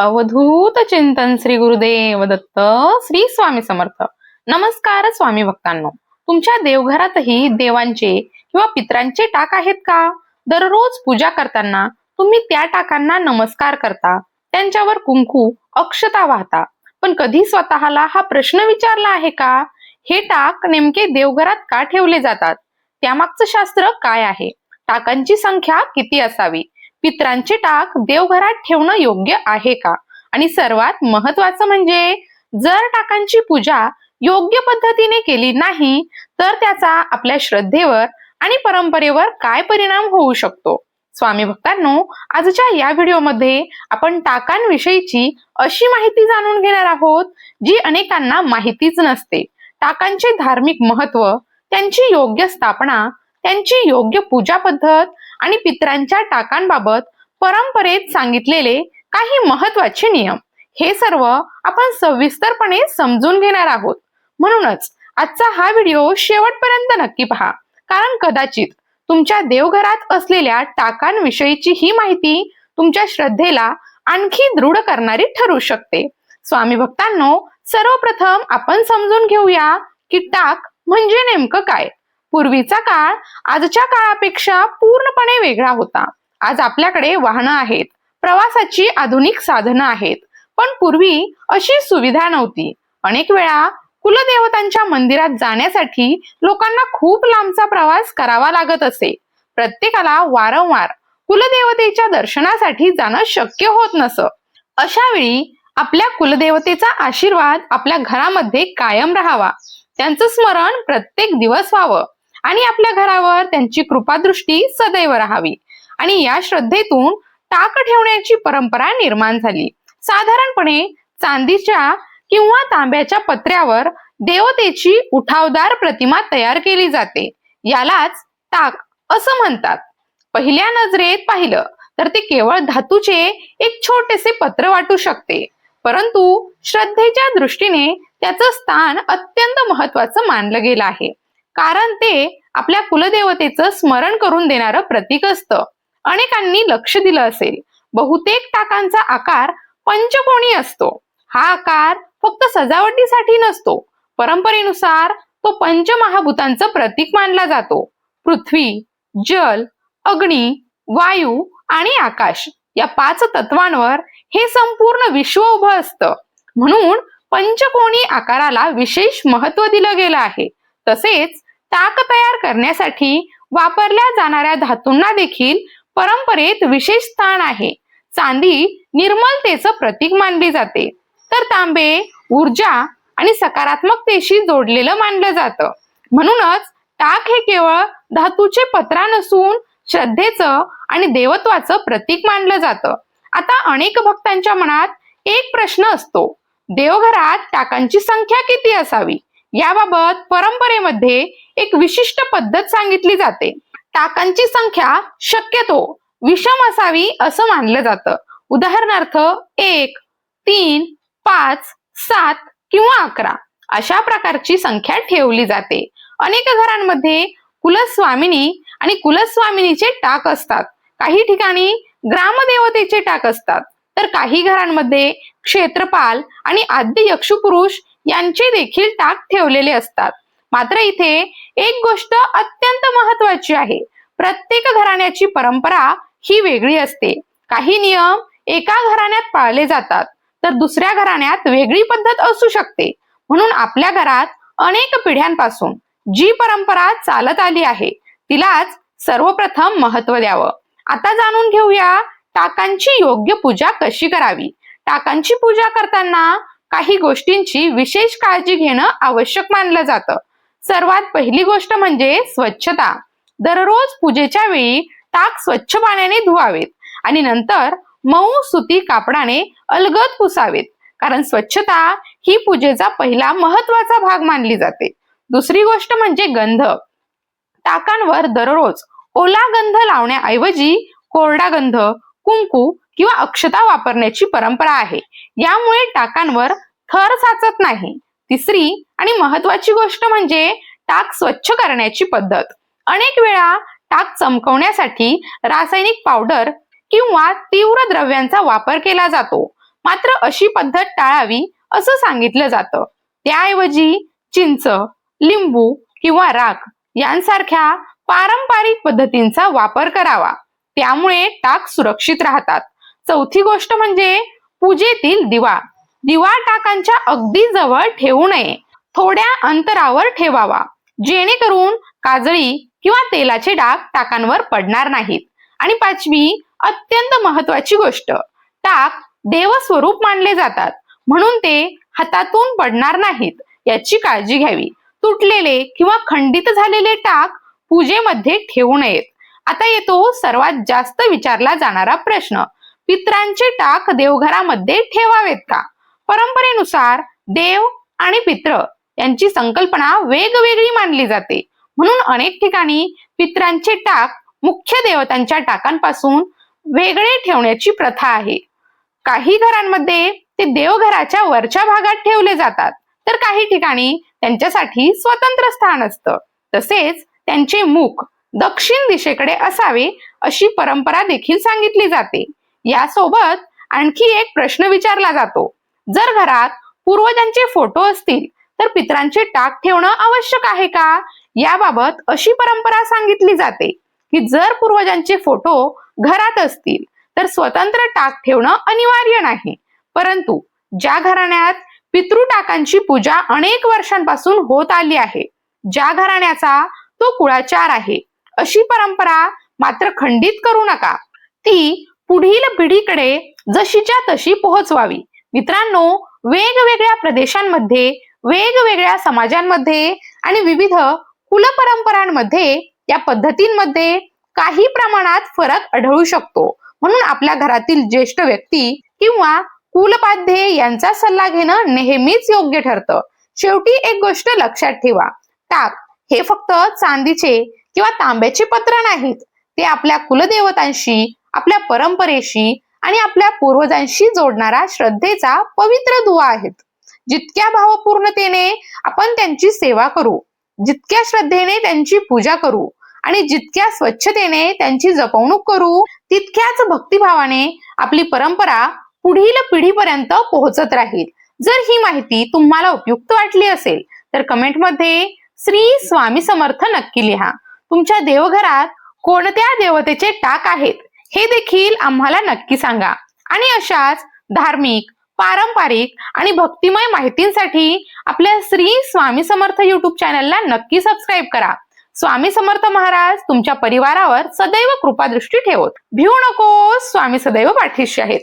अवधूत चिंतन श्री गुरुदेव दत्त श्री स्वामी समर्थ. नमस्कार स्वामी भक्तांनो. तुमच्या देवघरातही देवांचे किंवा पितरांचे टाक आहेत का? दररोज पूजा करताना तुम्ही त्या टाकांना नमस्कार करता, त्यांच्यावर कुंकू अक्षता वाहता, पण कधी स्वतःला हा प्रश्न विचारला आहे का, हे टाक नेमके देवघरात का ठेवले जातात? त्यामागचं शास्त्र काय आहे? टाकांची संख्या किती असावी? पितरांचे टाक देवघरात ठेवणं योग्य आहे का? आणि सर्वात महत्वाचं म्हणजे जर टाकांची पूजा योग्य पद्धतीने केली नाही तर त्याचा आपल्या श्रद्धेवर आणि परंपरेवर काय परिणाम होऊ शकतो? स्वामी भक्तांनो, आजच्या या व्हिडिओमध्ये आपण टाकांविषयीची अशी माहिती जाणून घेणार आहोत जी अनेकांना माहितीच नसते. टाकांचे धार्मिक महत्व, त्यांची योग्य स्थापना, त्यांची योग्य पूजा पद्धत आणि पितरांच्या टाकांबाबत परंपरेत सांगितलेले काही महत्वाचे नियम, हे सर्व आपण सविस्तरपणे समजून घेणार आहोत. म्हणूनच आजचा हा व्हिडिओ शेवटपर्यंत नक्की पहा, कारण कदाचित तुमच्या देवघरात असलेल्या टाकांविषयीची ही माहिती तुमच्या श्रद्धेला आणखी दृढ करणारी ठरू शकते. स्वामी भक्तांनो, सर्वप्रथम आपण समजून घेऊया की टाक म्हणजे नेमकं काय. पूर्वीचा काळ आजच्या काळापेक्षा पूर्णपणे वेगळा होता. आज आपल्याकडे वाहनं आहेत, प्रवासाची आधुनिक साधनं आहेत, पण पूर्वी अशी सुविधा नव्हती. अनेक वेळा कुलदेवतांच्या मंदिरात जाण्यासाठी लोकांना खूप लांबचा प्रवास करावा लागत असे. प्रत्येकाला वारंवार कुलदेवतेच्या दर्शनासाठी जाणं शक्य होत नसं. अशा वेळी आपल्या कुलदेवतेचा आशीर्वाद आपल्या घरामध्ये कायम राहावा, त्यांचं स्मरण प्रत्येक दिवस व्हावं आणि आपल्या घरावर त्यांची कृपादृष्टी सदैव राहावी, आणि या श्रद्धेतून टाक ठेवण्याची परंपरा निर्माण झाली. साधारणपणे चांदीच्या किंवा तांब्याच्या पत्र्यावर देवतेची उठावदार प्रतिमा तयार केली जाते. यालाच टाक असं म्हणतात. पहिल्या नजरेत पाहिलं तर ते केवळ धातूचे एक छोटेसे पत्र वाटू शकते, परंतु श्रद्धेच्या दृष्टीने त्याचं स्थान अत्यंत महत्वाचं मानलं गेलं आहे, कारण ते आपल्या कुलदेवतेचं स्मरण करून देणारं प्रतीक असतं. अनेकांनी लक्ष दिलं असेल, बहुतेक टाकांचा आकार पंचकोनी असतो. हा आकार फक्त सजावटीसाठी नसतो. परंपरेनुसार तो पंचमहाभूतांचं प्रतीक मानला जातो. पृथ्वी, जल, अग्नी, वायू आणि आकाश या 5 तत्वांवर हे संपूर्ण विश्व उभं असतं. म्हणून पंचकोनी आकाराला विशेष महत्व दिलं गेलं आहे. तसेच टाक तयार करण्यासाठी वापरल्या जाणाऱ्या धातूंना देखील परंपरेत विशेष स्थान आहे. चांदी निर्मलतेचं प्रतीक मानली जाते, तर तांबे ऊर्जा आणि सकारात्मकतेशी जोडलेलं मानलं जातं. म्हणूनच टाक हे केवळ धातूचे पत्रा नसून श्रद्धेचं आणि देवत्वाचं प्रतीक मानलं जातं. आता अनेक भक्तांच्या मनात एक प्रश्न असतो, देवघरात टाकांची संख्या किती असावी? याबाबत परंपरेमध्ये एक विशिष्ट पद्धत सांगितली जाते. टाकांची संख्या शक्यतो विषम असावी असं मानलं जातं. उदाहरणार्थ 1, 3, 5, 7 किंवा 11 अशा प्रकारची संख्या ठेवली जाते. अनेक घरांमध्ये कुलस्वामिनी आणि कुलस्वामिनीचे टाक असतात. काही ठिकाणी ग्रामदेवतेचे टाक असतात, तर काही घरांमध्ये क्षेत्रपाल आणि आद्य यक्षपुरुष यांचे देखील टाक ठेवलेले असतात. मात्र इथे एक गोष्ट अत्यंत महत्वाची आहे. प्रत्येक घराण्याची परंपरा ही वेगळी असते. काही नियम एका घराण्यात पाळले जातात, तर दुसऱ्या घराण्यात वेगळी पद्धत असू शकते. म्हणून आपल्या घरात अनेक पिढ्यांपासून जी परंपरा चालत आली आहे तिलाच सर्वप्रथम महत्व द्यावं. आता जाणून घेऊया टाकांची योग्य पूजा कशी करावी. टाकांची पूजा करताना काही गोष्टींची विशेष काळजी घेणं आवश्यक मानलं जातं. सर्वात पहिली गोष्ट म्हणजे स्वच्छता. दररोज पूजेच्या वेळी टाक स्वच्छ पाण्याने धुवावेत आणि नंतर मऊ सुती कापडाने अलगद पुसावेत, कारण स्वच्छता ही पूजेचा पहिला महत्वाचा भाग मानली जाते. दुसरी गोष्ट म्हणजे गंध. टाकांवर दररोज ओला गंध लावण्याऐवजी कोरडा गंध, कुंकू किंवा अक्षता वापरण्याची परंपरा आहे. यामुळे टाकांवर थर साचत नाही. तिसरी आणि महत्वाची गोष्ट म्हणजे टाक स्वच्छ करण्याची पद्धत. अनेक वेळा टाक चमकवण्यासाठी रासायनिक पावडर किंवा तीव्र द्रव्यांचा वापर केला जातो. मात्र अशी पद्धत टाळावी असं सांगितलं जातं. त्याऐवजी चिंच, लिंबू किंवा राख यांसारख्या पारंपरिक पद्धतींचा वापर करावा. त्यामुळे टाक सुरक्षित राहतात. चौथी गोष्ट म्हणजे पूजेतील दिवा. दिवा टाकांच्या अगदी जवळ ठेवू नये. थोड्या अंतरावर ठेवावा, जेणेकरून काजळी किंवा तेलाचे डाग टाकांवर पडणार नाहीत. आणि पाचवी अत्यंत महत्वाची गोष्ट, टाक देवस्वरूप मानले जातात, म्हणून ते हातातून पडणार नाहीत याची काळजी घ्यावी. तुटलेले किंवा खंडित झालेले टाक पूजेमध्ये ठेवू नयेत. आता येतो सर्वात जास्त विचारला जाणारा प्रश्न, पितरांचे टाक देवघरामध्ये ठेवावेत का? परंपरेनुसार देव आणि पित्र यांची संकल्पना वेगवेगळी मानली जाते. म्हणून अनेक ठिकाणी पितरांचे टाक मुख्य देवतांच्या टाकांपासून वेगळे ठेवण्याची प्रथा आहे. काही घरांमध्ये ते देवघराच्या वरच्या भागात ठेवले जातात, तर काही ठिकाणी त्यांच्यासाठी स्वतंत्र स्थान असतं. तसेच त्यांचे मुख दक्षिण दिशेकडे असावे अशी परंपरा देखील सांगितली जाते. यासोबत आणखी एक प्रश्न विचारला जातो, जर घरात पूर्वजांचे फोटो असतील तर पितरांचे टाक ठेवणं आवश्यक आहे का? याबाबत अशी परंपरा सांगितली जाते की जर पूर्वजांचे फोटो घरात असतील तर स्वतंत्र टाक ठेवणं अनिवार्य नाही. परंतु ज्या घराण्यात पितृटाकांची पूजा अनेक वर्षांपासून होत आली आहे, ज्या घराण्याचा तो कुळाचार आहे, अशी परंपरा मात्र खंडित करू नका. ती पुढील पिढीकडे जशीच्या तशी पोहोचवावी. मित्रांनो, वेगवेगळ्या प्रदेशांमध्ये, वेगवेगळ्या समाजांमध्ये आणि विविध कुलपरंपरांमध्ये या पद्धतींमध्ये काही प्रमाणात फरक आढळू शकतो. म्हणून आपल्या घरातील ज्येष्ठ व्यक्ती किंवा कुलपाध्ये यांचा सल्ला घेणं नेहमीच योग्य ठरतं. शेवटी एक गोष्ट लक्षात ठेवा, टाक हे फक्त चांदीचे किंवा तांब्याचे पत्र नाहीत. ते आपल्या कुलदेवतांशी, आपल्या परंपरेशी आणि आपल्या पूर्वजांशी जोडणारा श्रद्धेचा पवित्र दुवा आहेत. जितक्या भावपूर्णतेने आपण त्यांची सेवा करू, जितक्या श्रद्धेने त्यांची पूजा करू आणि जितक्या स्वच्छतेने त्यांची जपवणूक करू, तितक्याच भक्तिभावाने आपली परंपरा पुढील पिढीपर्यंत पोहोचत राहील. जर ही माहिती तुम्हाला उपयुक्त वाटली असेल तर कमेंटमध्ये श्री स्वामी समर्थ नक्की लिहा. तुमच्या देवघरात कोणत्या देवतेचे टाक आहेत हे देखील आम्हाला नक्की सांगा. आणि अशाच धार्मिक, पारंपरिक आणि भक्तिमय माहितींसाठी आपल्या श्री स्वामी समर्थ YouTube चॅनलला नक्की सबस्क्राईब करा. स्वामी समर्थ महाराज तुमच्या परिवारावर सदैव कृपादृष्टी ठेवोत. भिवू नको, स्वामी सदैव पाठीशी आहेत.